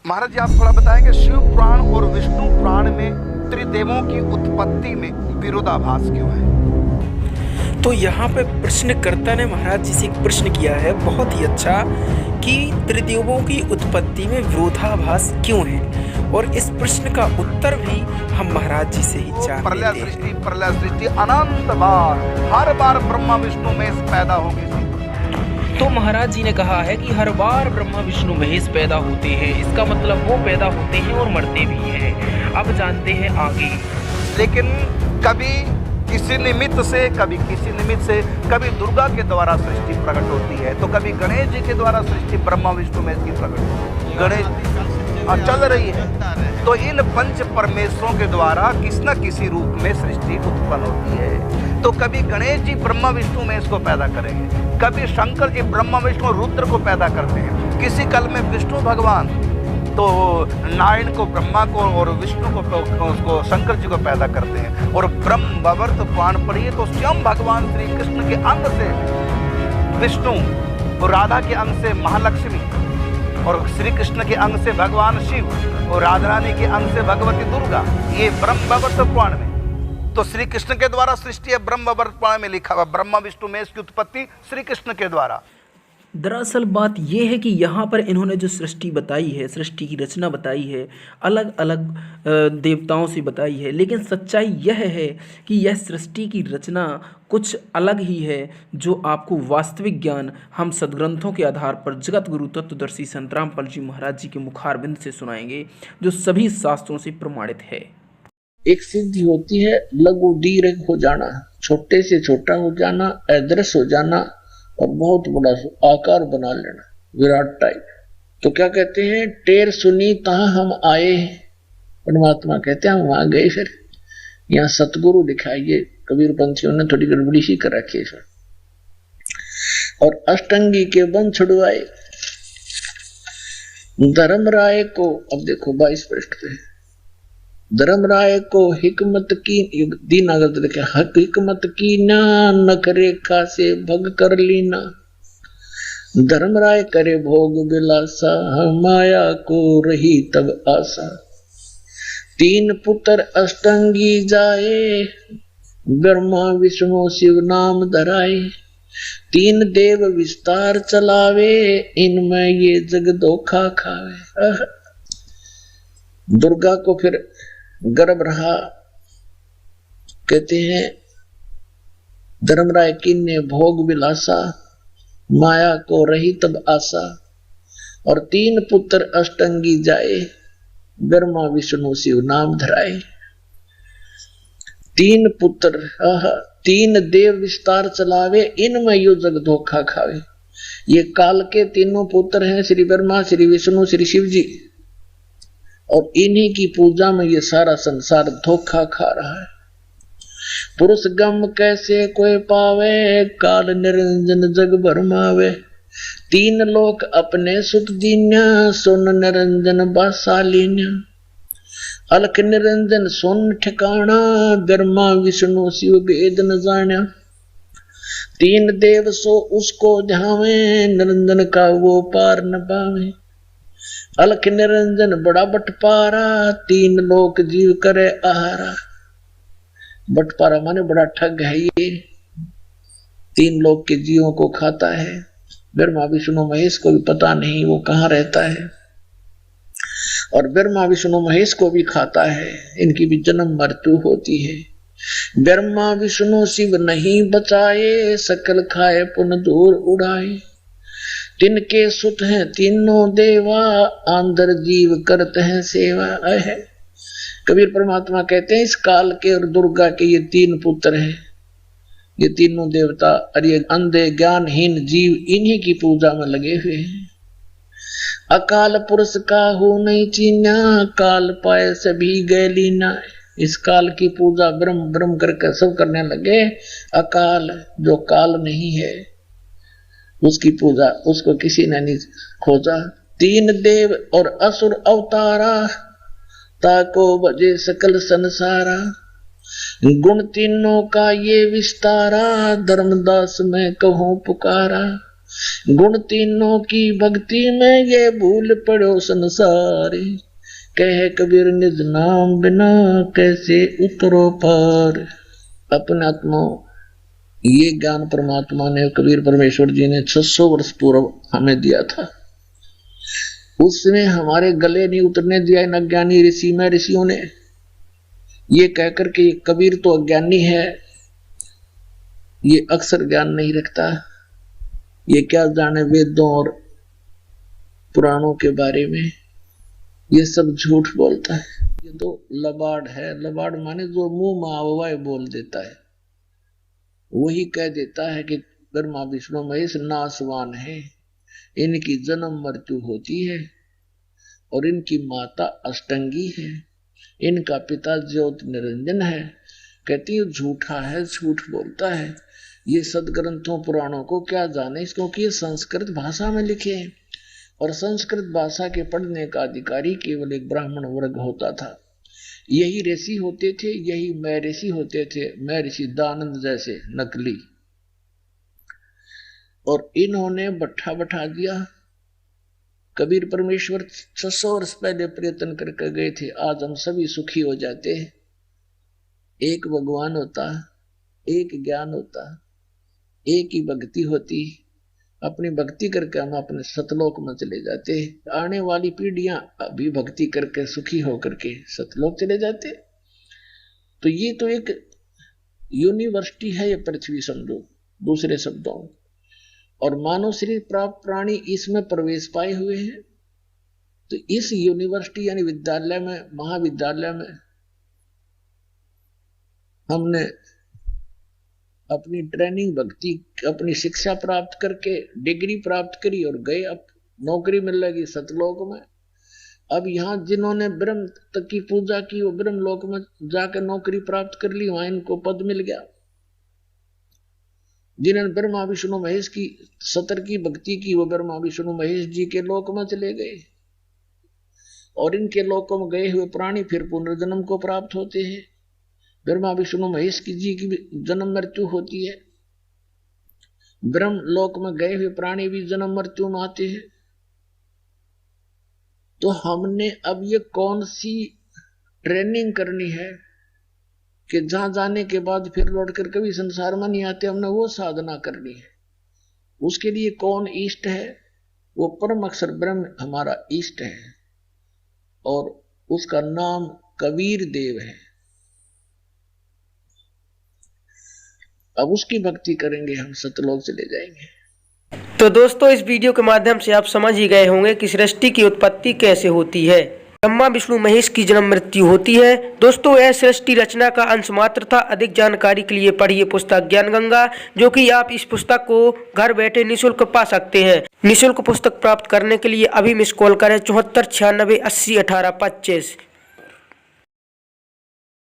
महाराज जी, आप थोड़ा बताएंगे शिव पुराण और विष्णु पुराण में त्रिदेवों की उत्पत्ति में विरोधाभास क्यों है? तो यहाँ पे प्रश्नकर्ता ने महाराज जी से एक प्रश्न किया है बहुत ही अच्छा कि त्रिदेवों की उत्पत्ति में विरोधाभास क्यों है, और इस प्रश्न का उत्तर भी हम महाराज जी से ही जान लेते हैं। प्रलय सृष्टि अनंत बार, हर बार ब्रह्मा विष्णु महेश पैदा होंगे। तो महाराज जी ने कहा है कि हर बार ब्रह्मा विष्णु महेश पैदा होते हैं, इसका मतलब वो पैदा होते हैं और मरते भी हैं। अब जानते हैं आगे। लेकिन कभी किसी निमित्त से, कभी किसी निमित्त से, कभी दुर्गा के द्वारा सृष्टि प्रकट होती है, तो कभी गणेश जी के द्वारा सृष्टि ब्रह्मा विष्णु महेश की प्रकट होती है। गणेश चल रही है, तो इन पंच परमेश्वरों के द्वारा किसी न किसी रूप में सृष्टि उत्पन्न होती है। तो कभी गणेश जी ब्रह्मा विष्णु महेश को पैदा करेंगे, कभी शंकर जी ब्रह्मा विष्णु रुद्र को पैदा करते हैं, किसी काल में विष्णु भगवान तो नारायण को, ब्रह्मा को और विष्णु को उसको शंकर जी को पैदा करते हैं। और ब्रह्म भवर्त पुराण पढ़िए तो स्वयं भगवान श्री कृष्ण के अंग से विष्णु और राधा के अंग से महालक्ष्मी और श्री कृष्ण के अंग से भगवान शिव और राधा रानी के अंग से भगवती दुर्गा, ये ब्रह्म भवर्त पुराण में। तो श्री कृष्ण के द्वारा सृष्टि है, ब्रह्म भवर्त पुराण में लिखा हुआ ब्रह्मा विष्णु महेश की उत्पत्ति श्री कृष्ण के द्वारा। दरअसल बात यह है कि यहाँ पर इन्होंने जो सृष्टि बताई है, सृष्टि की रचना बताई है, अलग अलग देवताओं से बताई है, लेकिन सच्चाई यह है कि यह सृष्टि की रचना कुछ अलग ही है, जो आपको वास्तविक ज्ञान हम सदग्रंथों के आधार पर जगत गुरु तत्वदर्शी संत रामपाल जी महाराज जी के मुखारबिंद से सुनाएंगे, जो सभी शास्त्रों से प्रमाणित है। एक सिद्धि होती है लघु दीर्घ हो जाना, छोटे से छोटा हो जाना, अदृश्य हो जाना और बहुत बड़ा आकार बना लेना, विराट टाइप। तो क्या कहते हैं, टेर सुनी तहां हम आए। परमात्मा कहते हैं हम वहां गए, फिर यहाँ सतगुरु दिखाइए। कबीर पंथियों ने थोड़ी गड़बड़ी सी कर रखी है। और अष्टंगी के बंध छुड़वाए धर्मराय को। अब देखो 22 पृष्ठ पे, धर्मराय को हिकमत की दीनागत देखे, हिकमत की ना नख रेखा से भग कर लीना। धर्मराय करे भोग विलासा, माया को रही तब आशा। तीन पुत्र अष्टंगी जाए, ब्रह्मा विष्णु शिव नाम धराए। तीन देव विस्तार चलावे, इनमें ये जग धोखा खावे। दुर्गा को फिर गर्भ रहा, कहते हैं धर्मराय किन्ने भोग विलासा, माया को रही तब आशा। और तीन पुत्र अष्टंगी जाए, ब्रह्मा विष्णु शिव नाम धराए। तीन पुत्र, तीन देव विस्तार चलावे, इनमें यो जग धोखा खावे। ये काल के तीनों पुत्र हैं, श्री ब्रह्मा, श्री विष्णु, श्री शिव जी। और इन्हीं की पूजा में ये सारा संसार धोखा खा रहा है। पुरुष गम कैसे कोई पावे, काल निरंजन जग भरमावे। तीन लोक अपने सुत दीन्या, सुन निरंजन बासालीन्या। अलख निरंजन सुन ठिकाना, ब्रह्मा विष्णु शिव भेद न जान्या। तीन देव सो उसको ध्यावे, निरंजन का वो पार न पावे। अलख निरंजन बड़ा बटपारा, तीन लोक जीव करे आहारा। बटपारा माने बड़ा ठग है, ये तीन लोक के जीवों को खाता है। ब्रह्मा विष्णु महेश को भी पता नहीं वो कहाँ रहता है, और ब्रह्मा विष्णु महेश को भी खाता है। इनकी भी जन्म मृत्यु होती है। ब्रह्मा विष्णु शिव नहीं बचाए, सकल खाए पुन दूर उड़ाए। तिनके सुत हैं तीनों देवा, आंदर जीव करते हैं सेवा है। कबीर परमात्मा कहते हैं इस काल के और दुर्गा के ये तीन पुत्र हैं, ये तीनों देवता। और ये अंधे ज्ञानहीन जीव इन्हीं की पूजा में लगे हुए हैं। अकाल पुरुष का हो नहीं चीना, काल पाए सभी गए लीना। इस काल की पूजा ब्रह्म ब्रह्म करके सब करने लगे। अकाल जो काल नहीं है, उसकी पूजा उसको किसी ने नहीं खोजा। तीन देव और असुर अवतारा, ताको बजे सकल संसारा। गुण तीनों का ये विस्तारा, धर्मदास मैं कहूं पुकारा। गुण तीनों की भक्ति में ये भूल पड़ो संसार, कह कबीर निज नाम बिना कैसे उतरो पार। अपने आत्मा ये ज्ञान परमात्मा ने, कबीर परमेश्वर जी ने 600 वर्ष पूर्व हमें दिया था। उसने हमारे गले नहीं उतरने दिया इन अज्ञानी ऋषि में ऋषियों ने, ये कहकर के कबीर तो अज्ञानी है, ये अक्सर ज्ञान नहीं रखता, ये क्या जाने वेदों और पुराणों के बारे में, ये सब झूठ बोलता है। ये तो लबाड़ है। लबाड़ माने जो मुंह में आवाज बोल देता है, वही कह देता है कि ब्रह्मा विष्णु महेश नासवान है, इनकी जन्म मृत्यु होती है और इनकी माता अष्टंगी है, इनका पिता ज्योति निरंजन है। कहती है झूठा है, झूठ बोलता है। ये सदग्रंथों पुराणों को क्या जाने, क्योंकि ये संस्कृत भाषा में लिखे हैं और संस्कृत भाषा के पढ़ने का अधिकारी केवल एक ब्राह्मण वर्ग होता था। यही ऋषि होते थे, यही मैं ऋषि होते थे, मैं ऋषि दानंद जैसे नकली। और इन्होंने बट्ठा बैठा दिया। कबीर परमेश्वर 600 वर्ष पहले प्रयत्न करके गए थे, आज हम सभी सुखी हो जाते हैं। एक भगवान होता, एक ज्ञान होता, एक ही भक्ति होती, अपनी भक्ति करके हम अपने सतलोक में चले जाते। आने वाली पीढ़ियां अभी भक्ति करके सुखी होकर के सतलोक चले जाते। तो ये तो एक यूनिवर्सिटी है ये पृथ्वी, समझो दूसरे शब्दों। और मानव शरीर प्राप्त प्राणी इसमें प्रवेश पाए हुए हैं। तो इस यूनिवर्सिटी यानी विद्यालय में, महाविद्यालय में हमने अपनी ट्रेनिंग भक्ति, अपनी शिक्षा प्राप्त करके डिग्री प्राप्त करी और गए, अब नौकरी मिल लगी सतलोक में। अब यहाँ जिन्होंने ब्रह्म तक की पूजा की वो ब्रह्म लोक में जाकर नौकरी प्राप्त कर ली, वहां इनको पद मिल गया। जिन्होंने ब्रह्मा विष्णु महेश की सतर की भक्ति की वो ब्रह्मा विष्णु महेश जी के लोक में चले गए। और इनके लोकों में गए हुए प्राणी फिर पुनर्जन्म को प्राप्त होते हैं। ब्रह्मा विष्णु महेश की जी की जन्म मृत्यु होती है। ब्रह्म लोक में गए हुए प्राणी भी जन्म मृत्यु में आते हैं। तो हमने अब ये कौन सी ट्रेनिंग करनी है कि जहां जाने के बाद फिर लौटकर कभी संसार में नहीं आते, हमने वो साधना करनी है। उसके लिए कौन इष्ट है? वो परम अक्षर ब्रह्म हमारा इष्ट है और उसका नाम कबीर देव है। अब उसकी भक्ति करेंगे, हम सतलोक चले जाएंगे। तो दोस्तों इस वीडियो के माध्यम से आप समझ ही गए होंगे कि सृष्टि की उत्पत्ति कैसे होती है, ब्रह्मा विष्णु महेश की जन्म मृत्यु होती है। दोस्तों यह सृष्टि रचना का अंश मात्र था। अधिक जानकारी के लिए पढ़िए पुस्तक ज्ञान गंगा, जो कि आप इस पुस्तक को घर बैठे निःशुल्क पा सकते हैं। निःशुल्क पुस्तक प्राप्त करने के लिए अभी मिस कॉल करें 74 96 80 18 25।